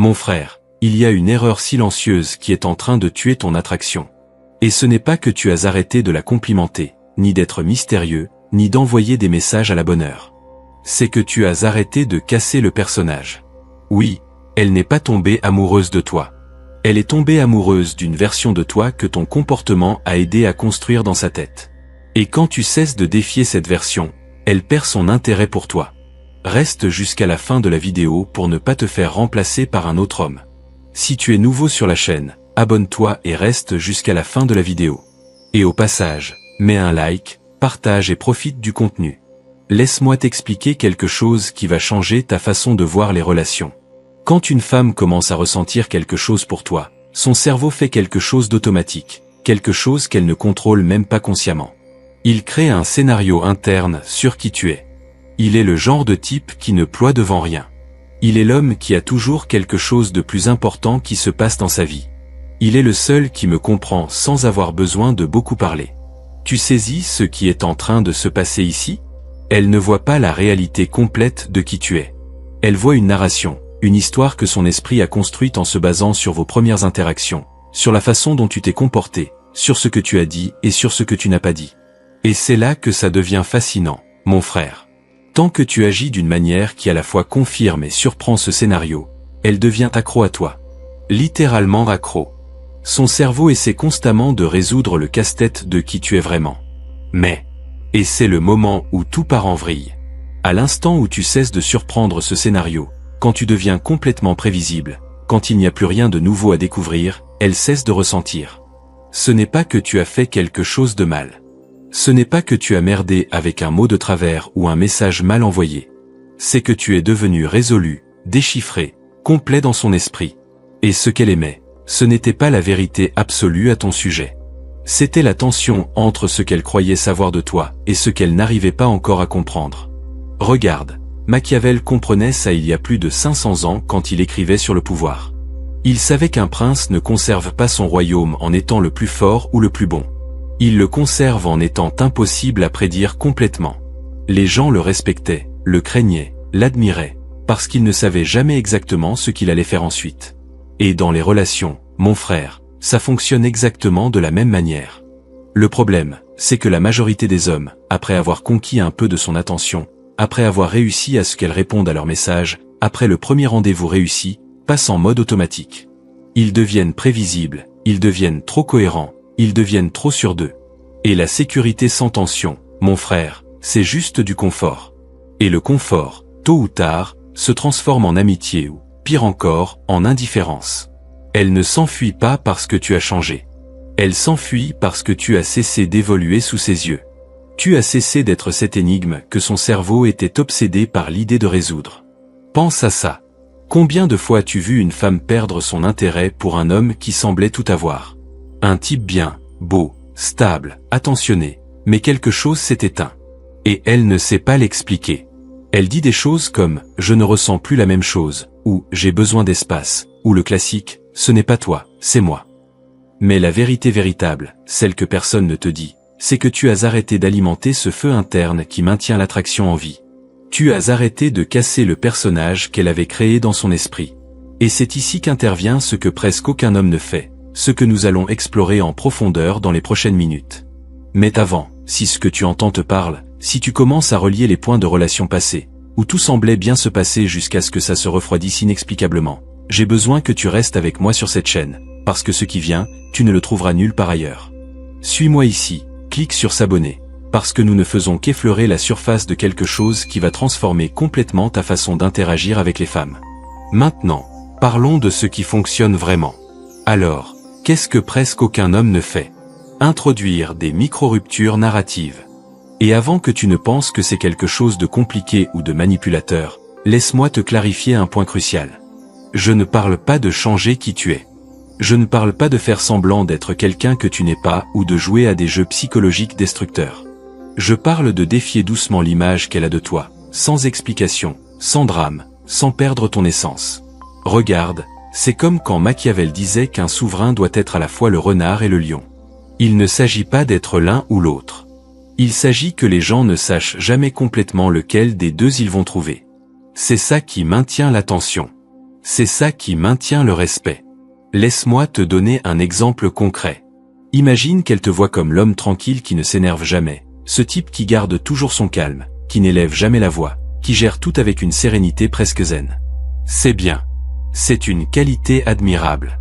Mon frère, il y a une erreur silencieuse qui est en train de tuer ton attraction. Et ce n'est pas que tu as arrêté de la complimenter, ni d'être mystérieux, ni d'envoyer des messages à la bonne heure. C'est que tu as arrêté de casser le personnage. Oui, elle n'est pas tombée amoureuse de toi. Elle est tombée amoureuse d'une version de toi que ton comportement a aidé à construire dans sa tête. Et quand tu cesses de défier cette version, elle perd son intérêt pour toi. Reste jusqu'à la fin de la vidéo pour ne pas te faire remplacer par un autre homme. Si tu es nouveau sur la chaîne, abonne-toi et reste jusqu'à la fin de la vidéo. Et au passage, mets un like, partage et profite du contenu. Laisse-moi t'expliquer quelque chose qui va changer ta façon de voir les relations. Quand une femme commence à ressentir quelque chose pour toi, son cerveau fait quelque chose d'automatique, quelque chose qu'elle ne contrôle même pas consciemment. Il crée un scénario interne sur qui tu es. Il est le genre de type qui ne ploie devant rien. Il est l'homme qui a toujours quelque chose de plus important qui se passe dans sa vie. Il est le seul qui me comprend sans avoir besoin de beaucoup parler. Tu saisis ce qui est en train de se passer ici? Elle ne voit pas la réalité complète de qui tu es. Elle voit une narration, une histoire que son esprit a construite en se basant sur vos premières interactions, sur la façon dont tu t'es comporté, sur ce que tu as dit et sur ce que tu n'as pas dit. Et c'est là que ça devient fascinant, mon frère. Tant que tu agis d'une manière qui à la fois confirme et surprend ce scénario, elle devient accro à toi. Littéralement accro. Son cerveau essaie constamment de résoudre le casse-tête de qui tu es vraiment. Mais, et c'est le moment où tout part en vrille. À l'instant où tu cesses de surprendre ce scénario, quand tu deviens complètement prévisible, quand il n'y a plus rien de nouveau à découvrir, elle cesse de ressentir. Ce n'est pas que tu as fait quelque chose de mal. Ce n'est pas que tu as merdé avec un mot de travers ou un message mal envoyé. C'est que tu es devenu résolu, déchiffré, complet dans son esprit. Et ce qu'elle aimait, ce n'était pas la vérité absolue à ton sujet. C'était la tension entre ce qu'elle croyait savoir de toi et ce qu'elle n'arrivait pas encore à comprendre. Regarde. Machiavel comprenait ça il y a plus de 500 ans quand il écrivait sur le pouvoir. Il savait qu'un prince ne conserve pas son royaume en étant le plus fort ou le plus bon. Il le conserve en étant impossible à prédire complètement. Les gens le respectaient, le craignaient, l'admiraient, parce qu'il ne savait jamais exactement ce qu'il allait faire ensuite. Et dans les relations, mon frère, ça fonctionne exactement de la même manière. Le problème, c'est que la majorité des hommes, après avoir conquis un peu de son attention, après avoir réussi à ce qu'elle réponde à leur message, après le premier rendez-vous réussi, passent en mode automatique. Ils deviennent prévisibles, ils deviennent trop cohérents, ils deviennent trop sûrs d'eux. Et la sécurité sans tension, mon frère, c'est juste du confort. Et le confort, tôt ou tard, se transforme en amitié ou, pire encore, en indifférence. Elle ne s'enfuit pas parce que tu as changé. Elle s'enfuit parce que tu as cessé d'évoluer sous ses yeux. Tu as cessé d'être cette énigme que son cerveau était obsédé par l'idée de résoudre. Pense à ça. Combien de fois as-tu vu une femme perdre son intérêt pour un homme qui semblait tout avoir? Un type bien, beau, stable, attentionné, mais quelque chose s'est éteint. Et elle ne sait pas l'expliquer. Elle dit des choses comme « je ne ressens plus la même chose » ou « j'ai besoin d'espace » ou le classique « ce n'est pas toi, c'est moi ». Mais la vérité véritable, celle que personne ne te dit, c'est que tu as arrêté d'alimenter ce feu interne qui maintient l'attraction en vie. Tu as arrêté de casser le personnage qu'elle avait créé dans son esprit. Et c'est ici qu'intervient ce que presque aucun homme ne fait, ce que nous allons explorer en profondeur dans les prochaines minutes. Mais avant, si ce que tu entends te parle, si tu commences à relier les points de relations passées, où tout semblait bien se passer jusqu'à ce que ça se refroidisse inexplicablement, j'ai besoin que tu restes avec moi sur cette chaîne, parce que ce qui vient, tu ne le trouveras nulle part ailleurs. Suis-moi ici. Clique sur s'abonner, parce que nous ne faisons qu'effleurer la surface de quelque chose qui va transformer complètement ta façon d'interagir avec les femmes. Maintenant, parlons de ce qui fonctionne vraiment. Alors, qu'est-ce que presque aucun homme ne fait? Introduire des micro-ruptures narratives. Et avant que tu ne penses que c'est quelque chose de compliqué ou de manipulateur, laisse-moi te clarifier un point crucial. Je ne parle pas de changer qui tu es. Je ne parle pas de faire semblant d'être quelqu'un que tu n'es pas ou de jouer à des jeux psychologiques destructeurs. Je parle de défier doucement l'image qu'elle a de toi, sans explication, sans drame, sans perdre ton essence. Regarde, c'est comme quand Machiavel disait qu'un souverain doit être à la fois le renard et le lion. Il ne s'agit pas d'être l'un ou l'autre. Il s'agit que les gens ne sachent jamais complètement lequel des deux ils vont trouver. C'est ça qui maintient l'attention. C'est ça qui maintient le respect. Laisse-moi te donner un exemple concret. Imagine qu'elle te voit comme l'homme tranquille qui ne s'énerve jamais, ce type qui garde toujours son calme, qui n'élève jamais la voix, qui gère tout avec une sérénité presque zen. C'est bien. C'est une qualité admirable.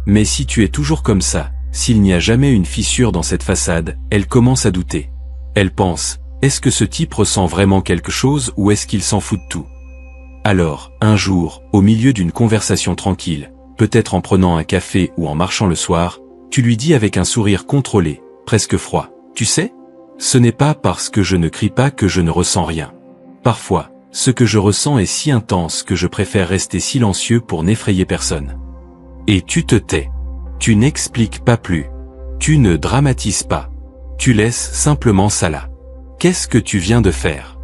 Mais si tu es toujours comme ça, s'il n'y a jamais une fissure dans cette façade, elle commence à douter. Elle pense, est-ce que ce type ressent vraiment quelque chose ou est-ce qu'il s'en fout de tout? Alors, un jour, au milieu d'une conversation tranquille, peut-être en prenant un café ou en marchant le soir, tu lui dis avec un sourire contrôlé, presque froid, « Tu sais, ce n'est pas parce que je ne crie pas que je ne ressens rien. Parfois, ce que je ressens est si intense que je préfère rester silencieux pour n'effrayer personne. » Et tu te tais. Tu n'expliques pas plus. Tu ne dramatises pas. Tu laisses simplement ça là. Qu'est-ce que tu viens de faire?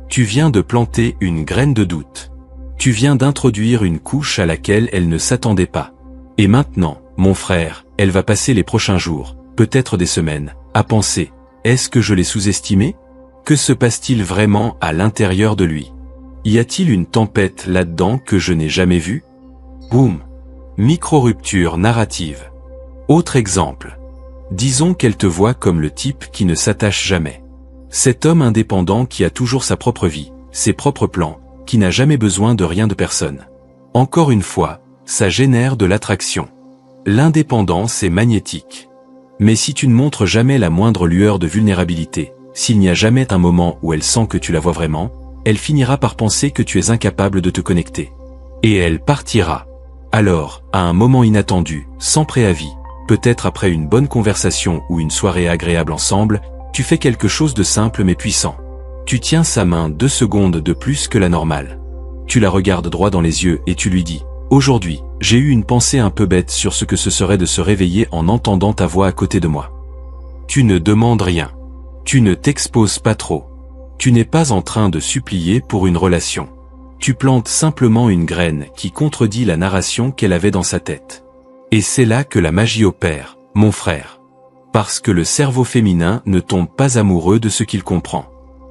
Tu viens de planter une graine de doute. Tu viens d'introduire une couche à laquelle elle ne s'attendait pas. Et maintenant, mon frère, elle va passer les prochains jours, peut-être des semaines, à penser, est-ce que je l'ai sous-estimé? Que se passe-t-il vraiment à l'intérieur de lui? Y a-t-il une tempête là-dedans que je n'ai jamais vue? Boum! Micro-rupture narrative. Autre exemple. Disons qu'elle te voit comme le type qui ne s'attache jamais. Cet homme indépendant qui a toujours sa propre vie, ses propres plans, qui n'a jamais besoin de rien de personne. Encore une fois, ça génère de l'attraction. L'indépendance est magnétique. Mais si tu ne montres jamais la moindre lueur de vulnérabilité, s'il n'y a jamais un moment où elle sent que tu la vois vraiment, elle finira par penser que tu es incapable de te connecter. Et elle partira. Alors, à un moment inattendu, sans préavis, peut-être après une bonne conversation ou une soirée agréable ensemble, tu fais quelque chose de simple mais puissant. Tu tiens sa main 2 secondes de plus que la normale. Tu la regardes droit dans les yeux et tu lui dis « Aujourd'hui, j'ai eu une pensée un peu bête sur ce que ce serait de se réveiller en entendant ta voix à côté de moi. » Tu ne demandes rien. Tu ne t'exposes pas trop. Tu n'es pas en train de supplier pour une relation. Tu plantes simplement une graine qui contredit la narration qu'elle avait dans sa tête. Et c'est là que la magie opère, mon frère. Parce que le cerveau féminin ne tombe pas amoureux de ce qu'il comprend.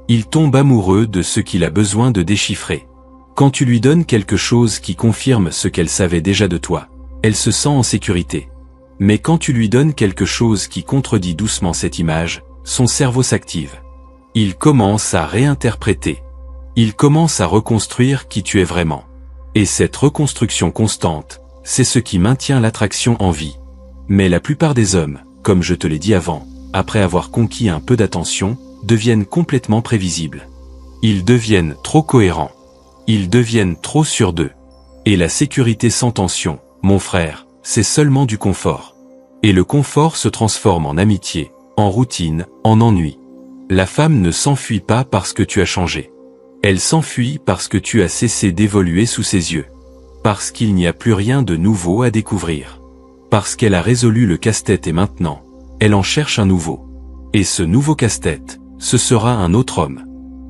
Il tombe amoureux de ce qu'il a besoin de déchiffrer. Quand tu lui donnes quelque chose qui confirme ce qu'elle savait déjà de toi, elle se sent en sécurité. Mais quand tu lui donnes quelque chose qui contredit doucement cette image, son cerveau s'active. Il commence à réinterpréter. Il commence à reconstruire qui tu es vraiment. Et cette reconstruction constante, c'est ce qui maintient l'attraction en vie. Mais la plupart des hommes, comme je te l'ai dit avant, après avoir conquis un peu d'attention, deviennent complètement prévisibles. Ils deviennent trop cohérents. Ils deviennent trop sûrs d'eux. Et la sécurité sans tension, mon frère, c'est seulement du confort. Et le confort se transforme en amitié, en routine, en ennui. La femme ne s'enfuit pas parce que tu as changé. Elle s'enfuit parce que tu as cessé d'évoluer sous ses yeux. Parce qu'il n'y a plus rien de nouveau à découvrir. Parce qu'elle a résolu le casse-tête et maintenant, elle en cherche un nouveau. Et ce nouveau casse-tête, ce sera un autre homme.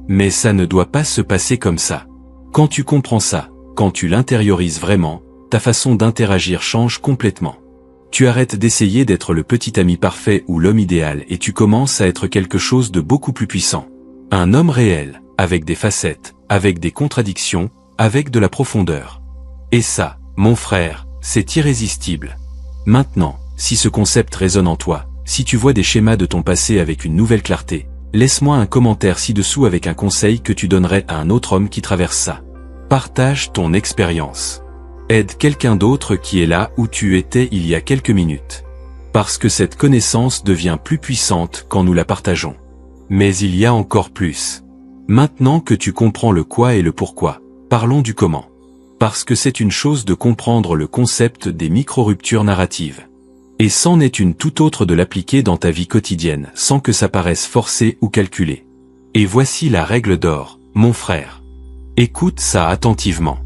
Mais ça ne doit pas se passer comme ça. Quand tu comprends ça, quand tu l'intériorises vraiment, ta façon d'interagir change complètement. Tu arrêtes d'essayer d'être le petit ami parfait ou l'homme idéal et tu commences à être quelque chose de beaucoup plus puissant. Un homme réel, avec des facettes, avec des contradictions, avec de la profondeur. Et ça, mon frère, c'est irrésistible. Maintenant, si ce concept résonne en toi, si tu vois des schémas de ton passé avec une nouvelle clarté, laisse-moi un commentaire ci-dessous avec un conseil que tu donnerais à un autre homme qui traverse ça. Partage ton expérience. Aide quelqu'un d'autre qui est là où tu étais il y a quelques minutes. Parce que cette connaissance devient plus puissante quand nous la partageons. Mais il y a encore plus. Maintenant que tu comprends le quoi et le pourquoi, parlons du comment. Parce que c'est une chose de comprendre le concept des micro-ruptures narratives. Et c'en est une toute autre de l'appliquer dans ta vie quotidienne sans que ça paraisse forcé ou calculé. Et voici la règle d'or, mon frère. Écoute ça attentivement.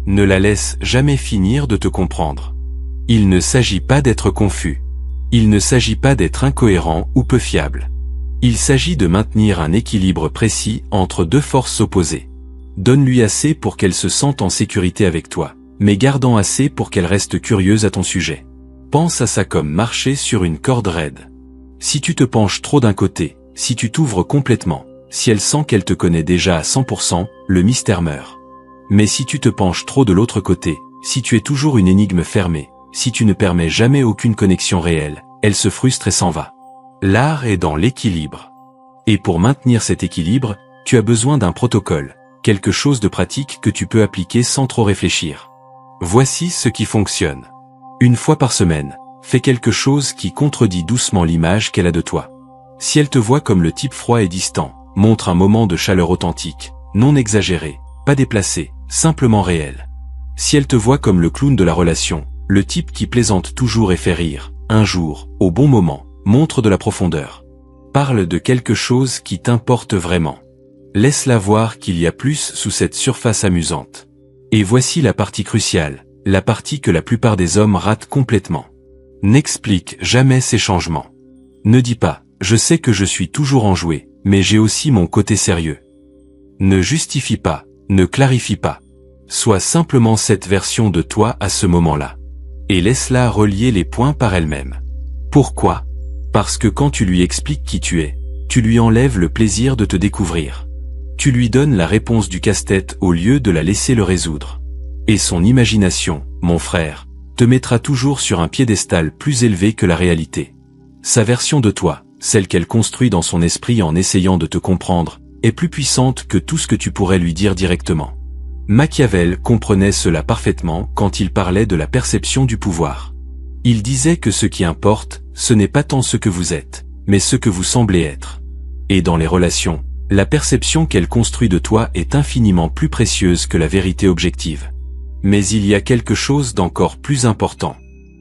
Ne la laisse jamais finir de te comprendre. Il ne s'agit pas d'être confus. Il ne s'agit pas d'être incohérent ou peu fiable. Il s'agit de maintenir un équilibre précis entre deux forces opposées. Donne-lui assez pour qu'elle se sente en sécurité avec toi, mais gardant assez pour qu'elle reste curieuse à ton sujet. Pense à ça comme marcher sur une corde raide. Si tu te penches trop d'un côté, si tu t'ouvres complètement, si elle sent qu'elle te connaît déjà à 100%, le mystère meurt. Mais si tu te penches trop de l'autre côté, Si tu es toujours une énigme fermée, si tu ne permets jamais aucune connexion réelle, elle se frustre et s'en va. L'art est dans l'équilibre. Et pour maintenir cet équilibre, tu as besoin d'un protocole, quelque chose de pratique que tu peux appliquer sans trop réfléchir. Voici ce qui fonctionne. Une fois par semaine, fais quelque chose qui contredit doucement l'image qu'elle a de toi. Si elle te voit comme le type froid et distant, montre un moment de chaleur authentique, non exagéré, pas déplacé, simplement réel. Si elle te voit comme le clown de la relation, le type qui plaisante toujours et fait rire, un jour, au bon moment, montre de la profondeur. Parle de quelque chose qui t'importe vraiment. Laisse-la voir qu'il y a plus sous cette surface amusante. Et voici la partie cruciale, la partie que la plupart des hommes ratent complètement. N'explique jamais ces changements. Ne dis pas, je sais que je suis toujours enjoué, mais j'ai aussi mon côté sérieux. Ne justifie pas, ne clarifie pas. Sois simplement cette version de toi à ce moment-là. Et laisse-la relier les points par elle-même. Pourquoi ? Parce que quand tu lui expliques qui tu es, tu lui enlèves le plaisir de te découvrir. Tu lui donnes la réponse du casse-tête au lieu de la laisser le résoudre. Et son imagination, mon frère, te mettra toujours sur un piédestal plus élevé que la réalité. Sa version de toi, celle qu'elle construit dans son esprit en essayant de te comprendre, est plus puissante que tout ce que tu pourrais lui dire directement. Machiavel comprenait cela parfaitement quand il parlait de la perception du pouvoir. Il disait que ce qui importe, ce n'est pas tant ce que vous êtes, mais ce que vous semblez être. Et dans les relations, la perception qu'elle construit de toi est infiniment plus précieuse que la vérité objective. Mais il y a quelque chose d'encore plus important.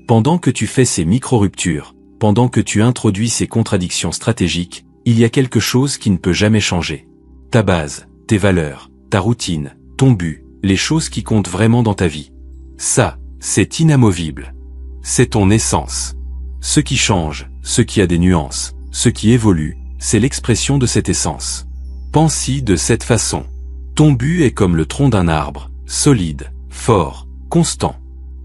Pendant que tu fais ces micro-ruptures, pendant que tu introduis ces contradictions stratégiques, il y a quelque chose qui ne peut jamais changer. Ta base, tes valeurs, ta routine, ton but, les choses qui comptent vraiment dans ta vie. Ça, c'est inamovible. C'est ton essence. Ce qui change, ce qui a des nuances, ce qui évolue, c'est l'expression de cette essence. Pense-y de cette façon. Ton but est comme le tronc d'un arbre, solide, fort, constant.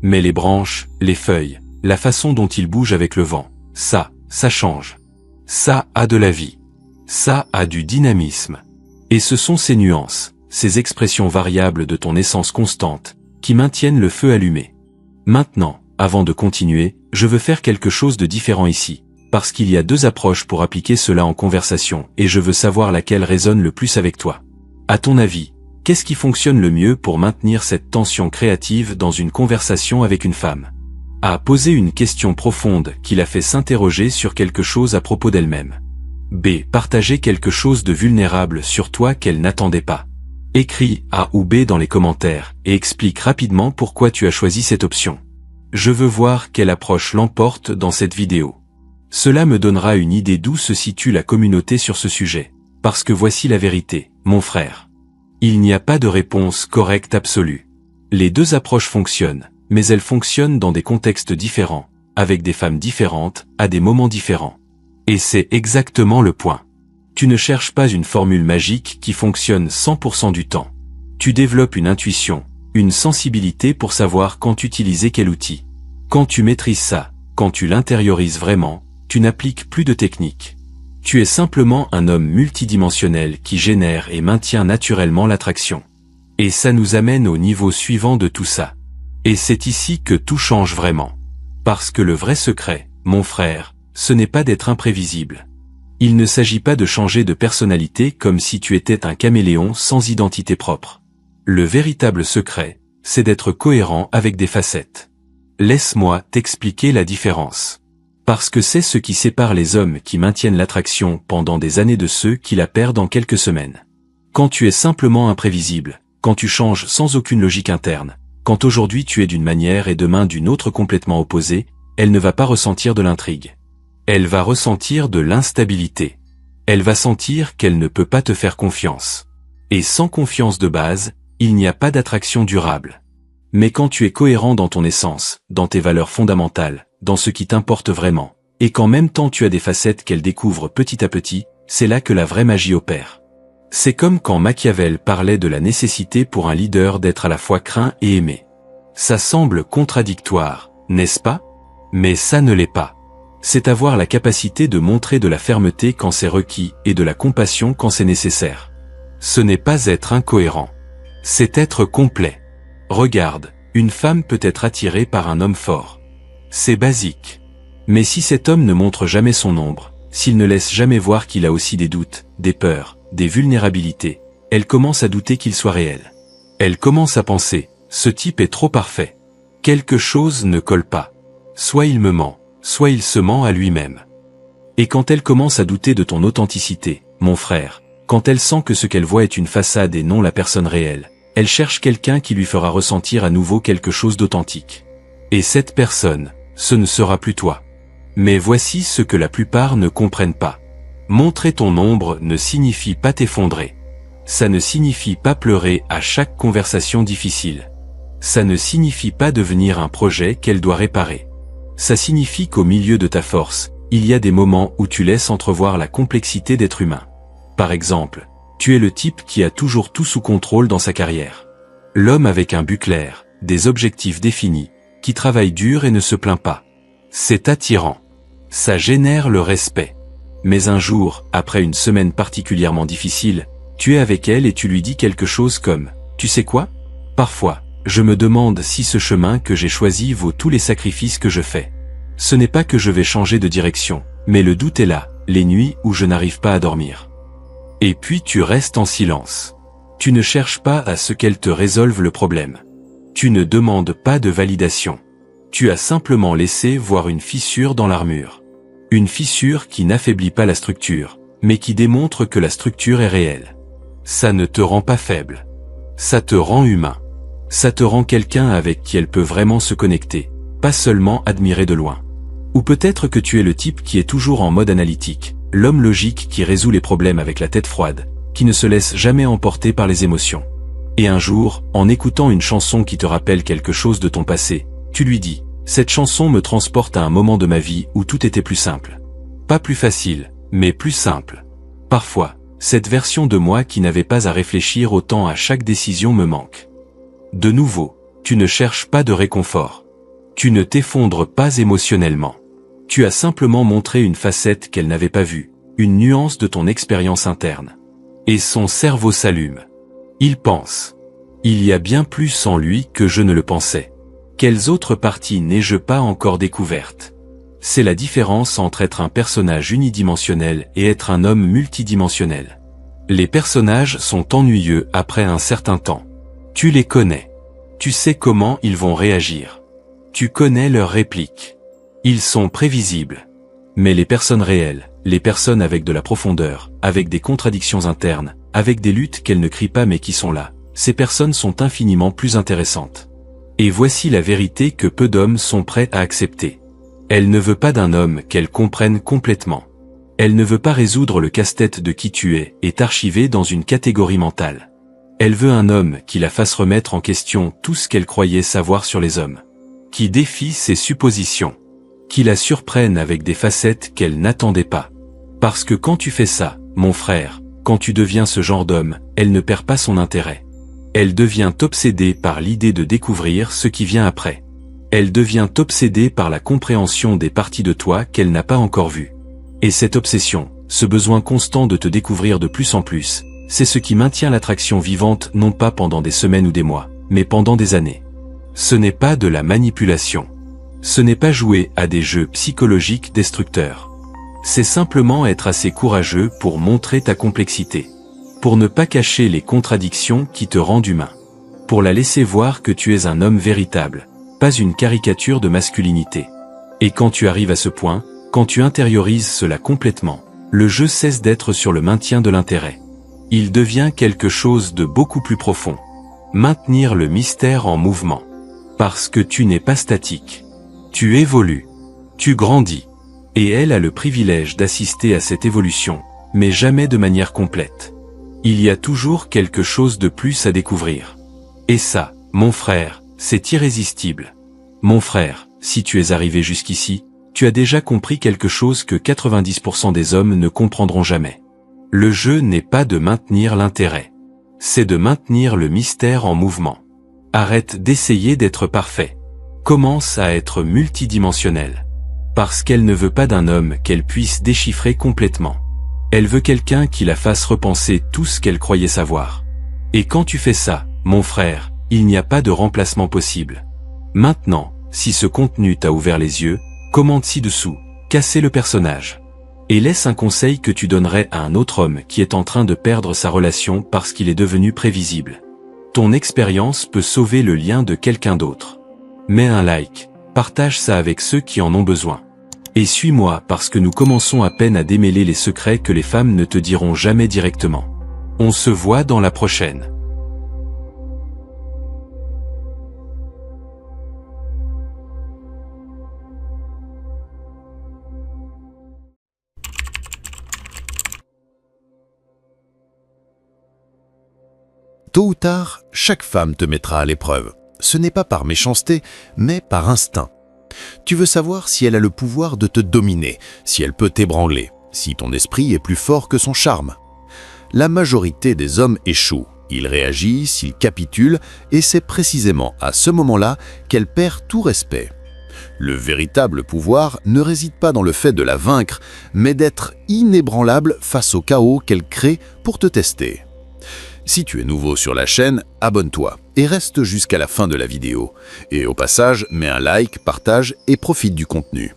Mais les branches, les feuilles, la façon dont il bouge avec le vent, ça change. Ça a de la vie. Ça a du dynamisme. Et ce sont ces nuances, ces expressions variables de ton essence constante, qui maintiennent le feu allumé. Maintenant, avant de continuer, je veux faire quelque chose de différent ici, parce qu'il y a deux approches pour appliquer cela en conversation, et je veux savoir laquelle résonne le plus avec toi. À ton avis, qu'est-ce qui fonctionne le mieux pour maintenir cette tension créative dans une conversation avec une femme ? A. Poser une question profonde qui la fait s'interroger sur quelque chose à propos d'elle-même. B. Partager quelque chose de vulnérable sur toi qu'elle n'attendait pas. Écris A ou B dans les commentaires et explique rapidement pourquoi tu as choisi cette option. Je veux voir quelle approche l'emporte dans cette vidéo. Cela me donnera une idée d'où se situe la communauté sur ce sujet. Parce que voici la vérité, mon frère. Il n'y a pas de réponse correcte absolue. Les deux approches fonctionnent, mais elles fonctionnent dans des contextes différents, avec des femmes différentes, à des moments différents. Et c'est exactement le point. Tu ne cherches pas une formule magique qui fonctionne 100% du temps. Tu développes une intuition, une sensibilité pour savoir quand utiliser quel outil. Quand tu maîtrises ça, quand tu l'intériorises vraiment, tu n'appliques plus de technique. Tu es simplement un homme multidimensionnel qui génère et maintient naturellement l'attraction. Et ça nous amène au niveau suivant de tout ça. Et c'est ici que tout change vraiment. Parce que le vrai secret, mon frère, ce n'est pas d'être imprévisible. Il ne s'agit pas de changer de personnalité comme si tu étais un caméléon sans identité propre. Le véritable secret, c'est d'être cohérent avec des facettes. Laisse-moi t'expliquer la différence. Parce que c'est ce qui sépare les hommes qui maintiennent l'attraction pendant des années de ceux qui la perdent en quelques semaines. Quand tu es simplement imprévisible, quand tu changes sans aucune logique interne, quand aujourd'hui tu es d'une manière et demain d'une autre complètement opposée, elle ne va pas ressentir de l'intrigue. Elle va ressentir de l'instabilité. Elle va sentir qu'elle ne peut pas te faire confiance. Et sans confiance de base, il n'y a pas d'attraction durable. Mais quand tu es cohérent dans ton essence, dans tes valeurs fondamentales, dans ce qui t'importe vraiment, et qu'en même temps tu as des facettes qu'elle découvre petit à petit, c'est là que la vraie magie opère. C'est comme quand Machiavel parlait de la nécessité pour un leader d'être à la fois craint et aimé. Ça semble contradictoire, n'est-ce pas? Mais ça ne l'est pas. C'est avoir la capacité de montrer de la fermeté quand c'est requis et de la compassion quand c'est nécessaire. Ce n'est pas être incohérent. C'est être complet. Regarde, Une femme peut être attirée par un homme fort. C'est basique. Mais si cet homme ne montre jamais son ombre, s'il ne laisse jamais voir qu'il a aussi des doutes, des peurs, des vulnérabilités, elle commence à douter qu'il soit réel. Elle commence à penser, ce type est trop parfait. Quelque chose ne colle pas. Soit il me ment, soit il se ment à lui-même. Et quand elle commence à douter de ton authenticité, mon frère, quand elle sent que ce qu'elle voit est une façade et non la personne réelle, elle cherche quelqu'un qui lui fera ressentir à nouveau quelque chose d'authentique. Et cette personne, ce ne sera plus toi. Mais voici ce que la plupart ne comprennent pas. Montrer ton ombre ne signifie pas t'effondrer. Ça ne signifie pas pleurer à chaque conversation difficile. Ça ne signifie pas devenir un projet qu'elle doit réparer. Ça signifie qu'au milieu de ta force, il y a des moments où tu laisses entrevoir la complexité d'être humain. Par exemple, tu es le type qui a toujours tout sous contrôle dans sa carrière. L'homme avec un but clair, des objectifs définis, qui travaille dur et ne se plaint pas. C'est attirant. Ça génère le respect. Mais un jour, après une semaine particulièrement difficile, tu es avec elle et tu lui dis quelque chose comme « Tu sais quoi ? Parfois, je me demande si ce chemin que j'ai choisi vaut tous les sacrifices que je fais. Ce n'est pas que je vais changer de direction, mais le doute est là, les nuits où je n'arrive pas à dormir. » Et puis tu restes en silence. Tu ne cherches pas à ce qu'elle te résolve le problème. Tu ne demandes pas de validation. Tu as simplement laissé voir une fissure dans l'armure. Une fissure qui n'affaiblit pas la structure, mais qui démontre que la structure est réelle. Ça ne te rend pas faible. Ça te rend humain. Ça te rend quelqu'un avec qui elle peut vraiment se connecter, pas seulement admirer de loin. Ou peut-être que tu es le type qui est toujours en mode analytique, l'homme logique qui résout les problèmes avec la tête froide, qui ne se laisse jamais emporter par les émotions. Et un jour, en écoutant une chanson qui te rappelle quelque chose de ton passé, tu lui dis « Cette chanson me transporte à un moment de ma vie où tout était plus simple. Pas plus facile, mais plus simple. Parfois, cette version de moi qui n'avait pas à réfléchir autant à chaque décision me manque. » De nouveau, tu ne cherches pas de réconfort. Tu ne t'effondres pas émotionnellement. Tu as simplement montré une facette qu'elle n'avait pas vue, une nuance de ton expérience interne. Et son cerveau s'allume. Il pense. Il y a bien plus en lui que je ne le pensais. Quelles autres parties n'ai-je pas encore découvertes? C'est la différence entre être un personnage unidimensionnel et être un homme multidimensionnel. Les personnages sont ennuyeux après un certain temps. Tu les connais. Tu sais comment ils vont réagir. Tu connais leurs répliques. Ils sont prévisibles. Mais les personnes réelles, les personnes avec de la profondeur, avec des contradictions internes, avec des luttes qu'elles ne crient pas mais qui sont là, ces personnes sont infiniment plus intéressantes. Et voici la vérité que peu d'hommes sont prêts à accepter. Elle ne veut pas d'un homme qu'elle comprenne complètement. Elle ne veut pas résoudre le casse-tête de qui tu es et t'archiver dans une catégorie mentale. Elle veut un homme qui la fasse remettre en question tout ce qu'elle croyait savoir sur les hommes. Qui défie ses suppositions. Qui la surprenne avec des facettes qu'elle n'attendait pas. Parce que quand tu fais ça, mon frère, quand tu deviens ce genre d'homme, elle ne perd pas son intérêt. Elle devient obsédée par l'idée de découvrir ce qui vient après. Elle devient obsédée par la compréhension des parties de toi qu'elle n'a pas encore vues. Et cette obsession, ce besoin constant de te découvrir de plus en plus, c'est ce qui maintient l'attraction vivante non pas pendant des semaines ou des mois, mais pendant des années. Ce n'est pas de la manipulation. Ce n'est pas jouer à des jeux psychologiques destructeurs. C'est simplement être assez courageux pour montrer ta complexité. Pour ne pas cacher les contradictions qui te rendent humain. Pour la laisser voir que tu es un homme véritable, pas une caricature de masculinité. Et quand tu arrives à ce point, quand tu intériorises cela complètement, le jeu cesse d'être sur le maintien de l'intérêt. Il devient quelque chose de beaucoup plus profond. Maintenir le mystère en mouvement. Parce que tu n'es pas statique. Tu évolues. Tu grandis. Et elle a le privilège d'assister à cette évolution, mais jamais de manière complète. Il y a toujours quelque chose de plus à découvrir. Et ça, mon frère, c'est irrésistible. Mon frère, si tu es arrivé jusqu'ici, tu as déjà compris quelque chose que 90% des hommes ne comprendront jamais. Le jeu n'est pas de maintenir l'intérêt. C'est de maintenir le mystère en mouvement. Arrête d'essayer d'être parfait. Commence à être multidimensionnel. Parce qu'elle ne veut pas d'un homme qu'elle puisse déchiffrer complètement. Elle veut quelqu'un qui la fasse repenser tout ce qu'elle croyait savoir. Et quand tu fais ça, mon frère, il n'y a pas de remplacement possible. Maintenant, si ce contenu t'a ouvert les yeux, commente ci-dessous, casser le personnage. Et laisse un conseil que tu donnerais à un autre homme qui est en train de perdre sa relation parce qu'il est devenu prévisible. Ton expérience peut sauver le lien de quelqu'un d'autre. Mets un like, partage ça avec ceux qui en ont besoin. Et suis-moi parce que nous commençons à peine à démêler les secrets que les femmes ne te diront jamais directement. On se voit dans la prochaine. Tôt ou tard, chaque femme te mettra à l'épreuve. Ce n'est pas par méchanceté, mais par instinct. Tu veux savoir si elle a le pouvoir de te dominer, si elle peut t'ébranler, si ton esprit est plus fort que son charme. La majorité des hommes échouent. Ils réagissent, ils capitulent, et c'est précisément à ce moment-là qu'elle perd tout respect. Le véritable pouvoir ne réside pas dans le fait de la vaincre, mais d'être inébranlable face au chaos qu'elle crée pour te tester. Si tu es nouveau sur la chaîne, abonne-toi et reste jusqu'à la fin de la vidéo. Et au passage, mets un like, partage et profite du contenu.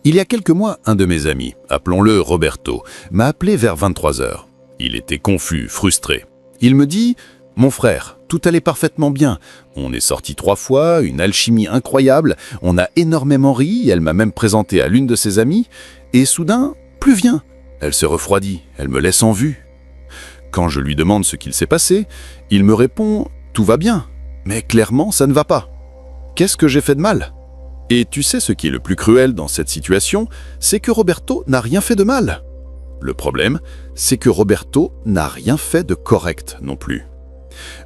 Il y a quelques mois, un de mes amis, appelons-le Roberto, m'a appelé vers 23 h. Il était confus, frustré. Il me dit « Mon frère, tout allait parfaitement bien. On est sortis 3 fois, une alchimie incroyable, on a énormément ri, elle m'a même présenté à l'une de ses amies, et soudain, plus rien. Elle se refroidit, elle me laisse en vue. » Quand je lui demande ce qu'il s'est passé, il me répond « Tout va bien, mais clairement ça ne va pas. Qu'est-ce que j'ai fait de mal ?» Et tu sais ce qui est le plus cruel dans cette situation, c'est que Roberto n'a rien fait de mal. Le problème, c'est que Roberto n'a rien fait de correct non plus.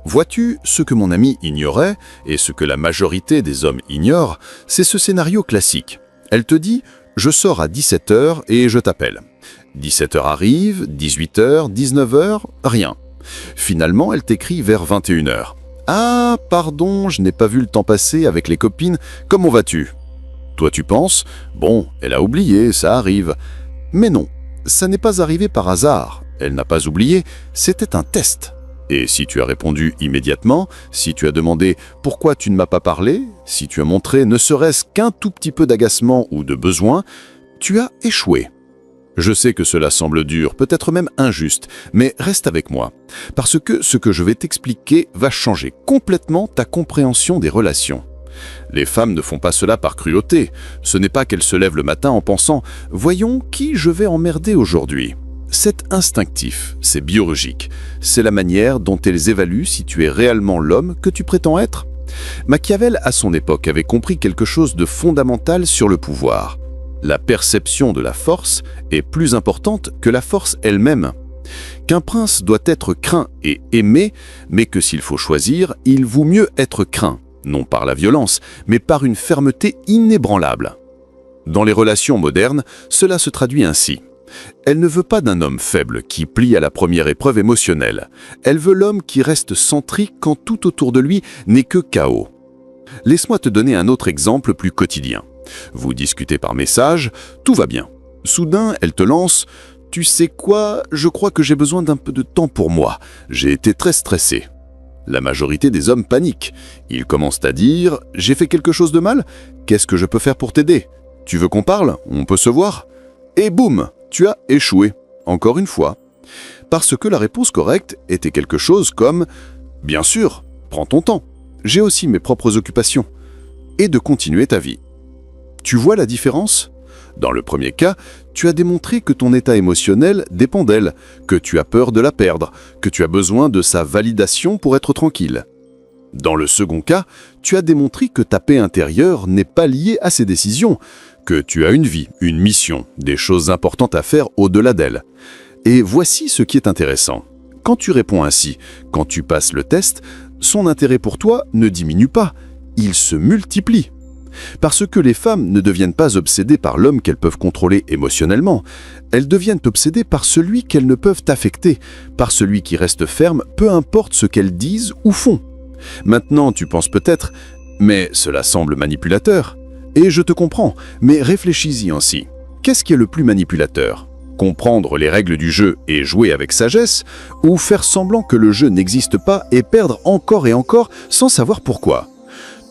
Vois-tu, ce que mon ami ignorait, et ce que la majorité des hommes ignorent, c'est ce scénario classique. Elle te dit « Je sors à 17 h et je t'appelle ». 17 h arrive, 18 h, 19 h, rien. Finalement, elle t'écrit vers 21 h. « Ah, pardon, je n'ai pas vu le temps passer avec les copines, comment vas-tu ?» Toi tu penses « Bon, elle a oublié, ça arrive. » Mais non, ça n'est pas arrivé par hasard. Elle n'a pas oublié, c'était un test. Et si tu as répondu immédiatement, si tu as demandé « Pourquoi tu ne m'as pas parlé ?» si tu as montré ne serait-ce qu'un tout petit peu d'agacement ou de besoin, tu as échoué. Je sais que cela semble dur, peut-être même injuste, mais reste avec moi, parce que ce que je vais t'expliquer va changer complètement ta compréhension des relations. Les femmes ne font pas cela par cruauté, ce n'est pas qu'elles se lèvent le matin en pensant « Voyons qui je vais emmerder aujourd'hui ». C'est instinctif, c'est biologique, c'est la manière dont elles évaluent si tu es réellement l'homme que tu prétends être. Machiavel, à son époque, avait compris quelque chose de fondamental sur le pouvoir. La perception de la force est plus importante que la force elle-même. Qu'un prince doit être craint et aimé, mais que s'il faut choisir, il vaut mieux être craint, non par la violence, mais par une fermeté inébranlable. Dans les relations modernes, cela se traduit ainsi. Elle ne veut pas d'un homme faible qui plie à la première épreuve émotionnelle. Elle veut l'homme qui reste centré quand tout autour de lui n'est que chaos. Laisse-moi te donner un autre exemple plus quotidien. Vous discutez par message, tout va bien. Soudain, elle te lance « Tu sais quoi, je crois que j'ai besoin d'un peu de temps pour moi. J'ai été très stressé. » La majorité des hommes paniquent. Ils commencent à dire « J'ai fait quelque chose de mal? Qu'est-ce que je peux faire pour t'aider? Tu veux qu'on parle? On peut se voir ?» Et boum, tu as échoué, encore une fois. Parce que la réponse correcte était quelque chose comme « Bien sûr, prends ton temps. J'ai aussi mes propres occupations. » Et de continuer ta vie. Tu vois la différence? Dans le premier cas, tu as démontré que ton état émotionnel dépend d'elle, que tu as peur de la perdre, que tu as besoin de sa validation pour être tranquille. Dans le second cas, tu as démontré que ta paix intérieure n'est pas liée à ses décisions, que tu as une vie, une mission, des choses importantes à faire au-delà d'elle. Et voici ce qui est intéressant. Quand tu réponds ainsi, quand tu passes le test, son intérêt pour toi ne diminue pas, il se multiplie. Parce que les femmes ne deviennent pas obsédées par l'homme qu'elles peuvent contrôler émotionnellement, elles deviennent obsédées par celui qu'elles ne peuvent affecter, par celui qui reste ferme, peu importe ce qu'elles disent ou font. Maintenant, tu penses peut-être « mais cela semble manipulateur ». Et je te comprends, mais réfléchis-y ainsi. Qu'est-ce qui est le plus manipulateur? Comprendre les règles du jeu et jouer avec sagesse, ou faire semblant que le jeu n'existe pas et perdre encore et encore sans savoir pourquoi?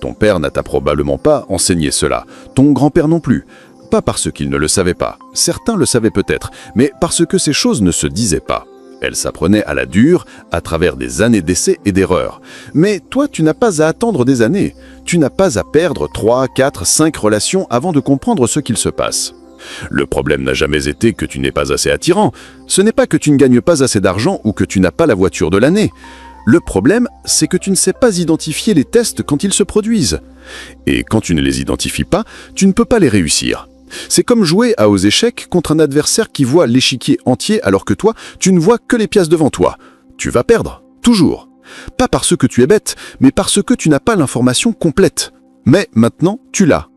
Ton père n'a probablement pas enseigné cela, ton grand-père non plus. Pas parce qu'il ne le savait pas, certains le savaient peut-être, mais parce que ces choses ne se disaient pas. Elles s'apprenaient à la dure, à travers des années d'essais et d'erreurs. Mais toi, tu n'as pas à attendre des années. Tu n'as pas à perdre 3, 4, 5 relations avant de comprendre ce qu'il se passe. Le problème n'a jamais été que tu n'es pas assez attirant. Ce n'est pas que tu ne gagnes pas assez d'argent ou que tu n'as pas la voiture de l'année. Le problème, c'est que tu ne sais pas identifier les tests quand ils se produisent. Et quand tu ne les identifies pas, tu ne peux pas les réussir. C'est comme jouer aux échecs contre un adversaire qui voit l'échiquier entier alors que toi, tu ne vois que les pièces devant toi. Tu vas perdre, toujours. Pas parce que tu es bête, mais parce que tu n'as pas l'information complète. Mais maintenant, tu l'as.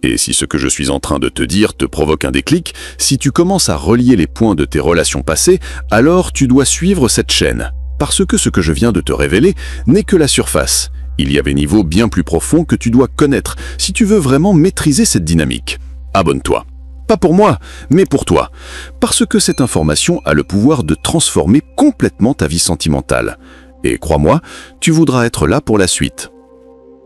Et si ce que je suis en train de te dire te provoque un déclic, si tu commences à relier les points de tes relations passées, alors tu dois suivre cette chaîne. Parce que ce que je viens de te révéler n'est que la surface. Il y a des niveaux bien plus profonds que tu dois connaître si tu veux vraiment maîtriser cette dynamique. Abonne-toi. Pas pour moi, mais pour toi. Parce que cette information a le pouvoir de transformer complètement ta vie sentimentale. Et crois-moi, tu voudras être là pour la suite.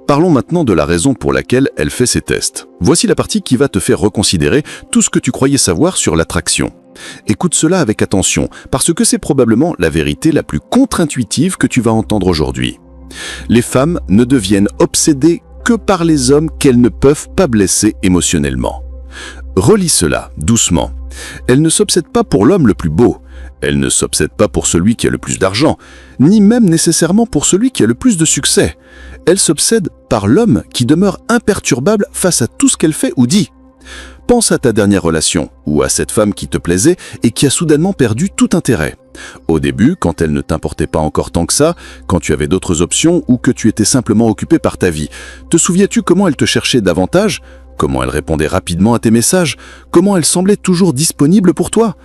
Parlons maintenant de la raison pour laquelle elle fait ces tests. Voici la partie qui va te faire reconsidérer tout ce que tu croyais savoir sur l'attraction. Écoute cela avec attention, parce que c'est probablement la vérité la plus contre-intuitive que tu vas entendre aujourd'hui. Les femmes ne deviennent obsédées que par les hommes qu'elles ne peuvent pas blesser émotionnellement. Relis cela, doucement. Elles ne s'obsèdent pas pour l'homme le plus beau. Elles ne s'obsèdent pas pour celui qui a le plus d'argent, ni même nécessairement pour celui qui a le plus de succès. Elles s'obsèdent par l'homme qui demeure imperturbable face à tout ce qu'elle fait ou dit. Pense à ta dernière relation, ou à cette femme qui te plaisait et qui a soudainement perdu tout intérêt. Au début, quand elle ne t'importait pas encore tant que ça, quand tu avais d'autres options ou que tu étais simplement occupé par ta vie, te souviens-tu comment elle te cherchait davantage ? Comment elle répondait rapidement à tes messages? Comment elle semblait toujours disponible pour toi?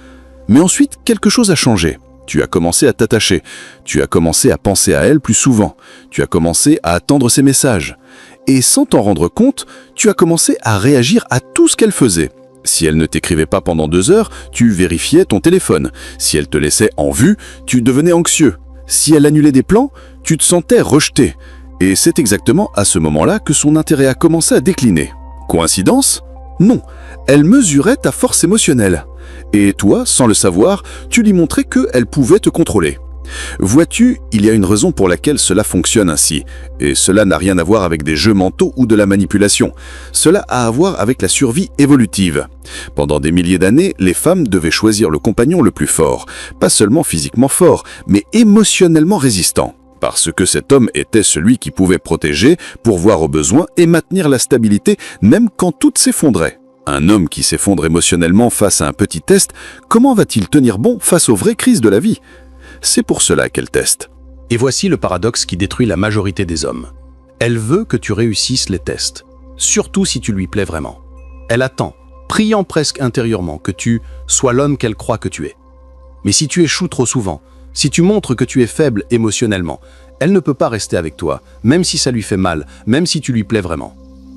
Mais ensuite, quelque chose a changé. Tu as commencé à t'attacher. Tu as commencé à penser à elle plus souvent. Tu as commencé à attendre ses messages. Et sans t'en rendre compte, tu as commencé à réagir à tout ce qu'elle faisait. Si elle ne t'écrivait pas pendant 2 heures, tu vérifiais ton téléphone. Si elle te laissait en vue, tu devenais anxieux. Si elle annulait des plans, tu te sentais rejeté. Et c'est exactement à ce moment-là que son intérêt a commencé à décliner. Coïncidence? Non, elle mesurait ta force émotionnelle. Et toi, sans le savoir, tu lui montrais qu'elle pouvait te contrôler. Vois-tu, il y a une raison pour laquelle cela fonctionne ainsi. Et cela n'a rien à voir avec des jeux mentaux ou de la manipulation. Cela a à voir avec la survie évolutive. Pendant des milliers d'années, les femmes devaient choisir le compagnon le plus fort. Pas seulement physiquement fort, mais émotionnellement résistant. Parce que cet homme était celui qui pouvait protéger, pourvoir aux besoins et maintenir la stabilité même quand tout s'effondrait. Un homme qui s'effondre émotionnellement face à un petit test, comment va-t-il tenir bon face aux vraies crises de la vie? C'est pour cela qu'elle teste. Et voici le paradoxe qui détruit la majorité des hommes. Elle veut que tu réussisses les tests, surtout si tu lui plais vraiment. Elle attend, priant presque intérieurement, que tu sois l'homme qu'elle croit que tu es. Mais si tu échoues trop souvent, si tu montres que tu es faible émotionnellement, elle ne peut pas rester avec toi, même si ça lui fait mal, même si tu lui plais vraiment.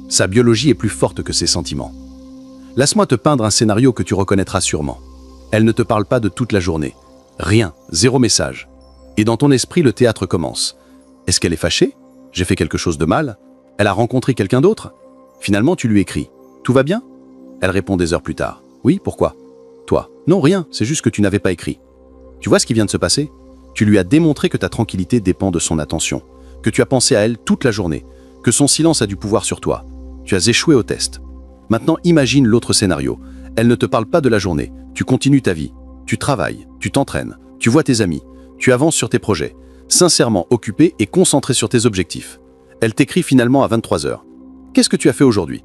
Sa biologie est plus forte que ses sentiments. Laisse-moi te peindre un scénario que tu reconnaîtras sûrement. Elle ne te parle pas de toute la journée. Rien, 0 message. Et dans ton esprit, le théâtre commence. Est-ce qu'elle est fâchée? J'ai fait quelque chose de mal? Elle a rencontré quelqu'un d'autre? Finalement, tu lui écris. Tout va bien? Elle répond des heures plus tard. Oui, pourquoi? Toi. Non, rien, c'est juste que tu n'avais pas écrit. Tu vois ce qui vient de se passer? Tu lui as démontré que ta tranquillité dépend de son attention, que tu as pensé à elle toute la journée, que son silence a du pouvoir sur toi. Tu as échoué au test. Maintenant, imagine l'autre scénario. Elle ne te parle pas de la journée. Tu continues ta vie. Tu travailles, tu t'entraînes, tu vois tes amis, tu avances sur tes projets, sincèrement occupé et concentré sur tes objectifs. Elle t'écrit finalement à 23 heures. Qu'est-ce que tu as fait aujourd'hui?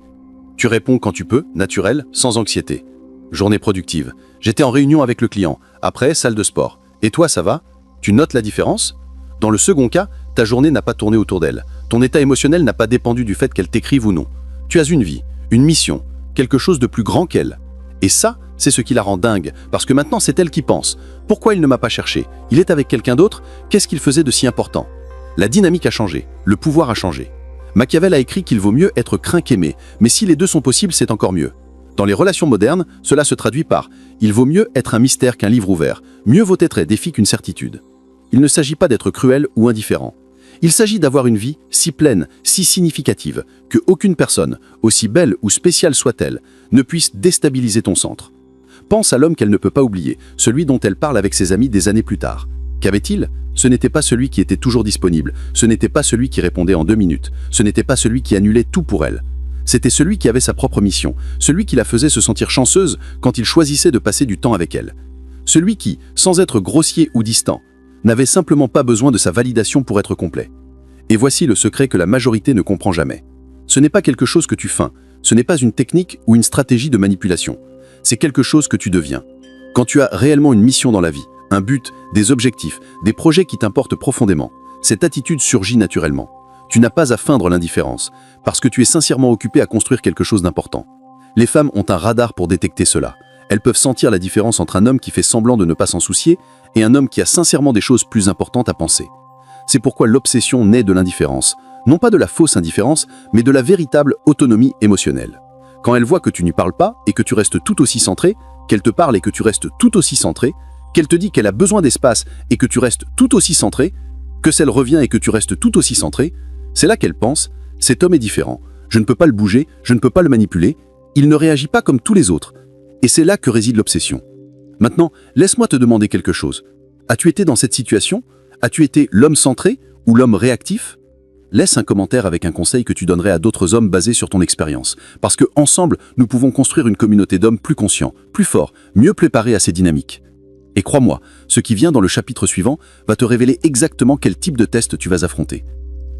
Tu réponds quand tu peux, naturel, sans anxiété. Journée productive. J'étais en réunion avec le client. Après, salle de sport. Et toi, ça va? Tu notes la différence? Dans le second cas, ta journée n'a pas tourné autour d'elle. Ton état émotionnel n'a pas dépendu du fait qu'elle t'écrive ou non. Tu as une vie, une mission, quelque chose de plus grand qu'elle. Et ça, c'est ce qui la rend dingue, parce que maintenant c'est elle qui pense. Pourquoi il ne m'a pas cherché? Il est avec quelqu'un d'autre? Qu'est-ce qu'il faisait de si important? La dynamique a changé, le pouvoir a changé. Machiavel a écrit qu'il vaut mieux être craint qu'aimé, mais si les deux sont possibles, c'est encore mieux. Dans les relations modernes, cela se traduit par « il vaut mieux être un mystère qu'un livre ouvert, mieux vaut être défi qu'une certitude ». Il ne s'agit pas d'être cruel ou indifférent. Il s'agit d'avoir une vie si pleine, si significative, que aucune personne, aussi belle ou spéciale soit-elle, ne puisse déstabiliser ton centre. Pense à l'homme qu'elle ne peut pas oublier, celui dont elle parle avec ses amis des années plus tard. Qu'avait-il? Ce n'était pas celui qui était toujours disponible, ce n'était pas celui qui répondait en 2 minutes, ce n'était pas celui qui annulait tout pour elle. C'était celui qui avait sa propre mission, celui qui la faisait se sentir chanceuse quand il choisissait de passer du temps avec elle. Celui qui, sans être grossier ou distant, n'avait simplement pas besoin de sa validation pour être complet. Et voici le secret que la majorité ne comprend jamais. Ce n'est pas quelque chose que tu feins, ce n'est pas une technique ou une stratégie de manipulation. C'est quelque chose que tu deviens. Quand tu as réellement une mission dans la vie, un but, des objectifs, des projets qui t'importent profondément, cette attitude surgit naturellement. Tu n'as pas à feindre l'indifférence, parce que tu es sincèrement occupé à construire quelque chose d'important. Les femmes ont un radar pour détecter cela. Elles peuvent sentir la différence entre un homme qui fait semblant de ne pas s'en soucier et un homme qui a sincèrement des choses plus importantes à penser. C'est pourquoi l'obsession naît de l'indifférence. Non pas de la fausse indifférence, mais de la véritable autonomie émotionnelle. Quand elle voit que tu n'y parles pas et que tu restes tout aussi centré, qu'elle te parle et que tu restes tout aussi centré, qu'elle te dit qu'elle a besoin d'espace et que tu restes tout aussi centré, que celle revient et que tu restes tout aussi centré, c'est là qu'elle pense, cet homme est différent, je ne peux pas le bouger, je ne peux pas le manipuler, il ne réagit pas comme tous les autres. Et c'est là que réside l'obsession. Maintenant, laisse-moi te demander quelque chose. As-tu été dans cette situation? As-tu été l'homme centré ou l'homme réactif? Laisse un commentaire avec un conseil que tu donnerais à d'autres hommes basé sur ton expérience. Parce que ensemble, nous pouvons construire une communauté d'hommes plus conscients, plus forts, mieux préparés à ces dynamiques. Et crois-moi, ce qui vient dans le chapitre suivant va te révéler exactement quel type de test tu vas affronter.